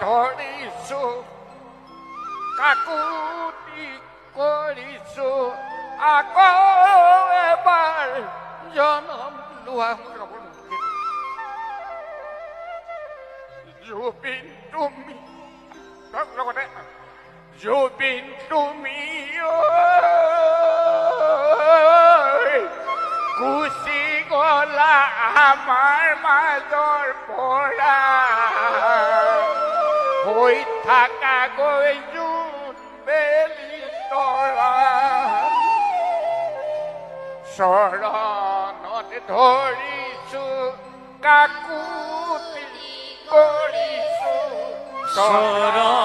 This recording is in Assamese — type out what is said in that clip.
ধৰিছো কাকুতি কৰিছো আকৌ এবাৰ জনম লোৱা জুবিন তুমি লগতে জুবিন তুমি গুচি গলা আমাৰ মাজৰ পৰা হৈ থাকা গৈ জোন বেলি তৰা চৰণত ধৰিছো কাকুতি কৰিছো চৰণ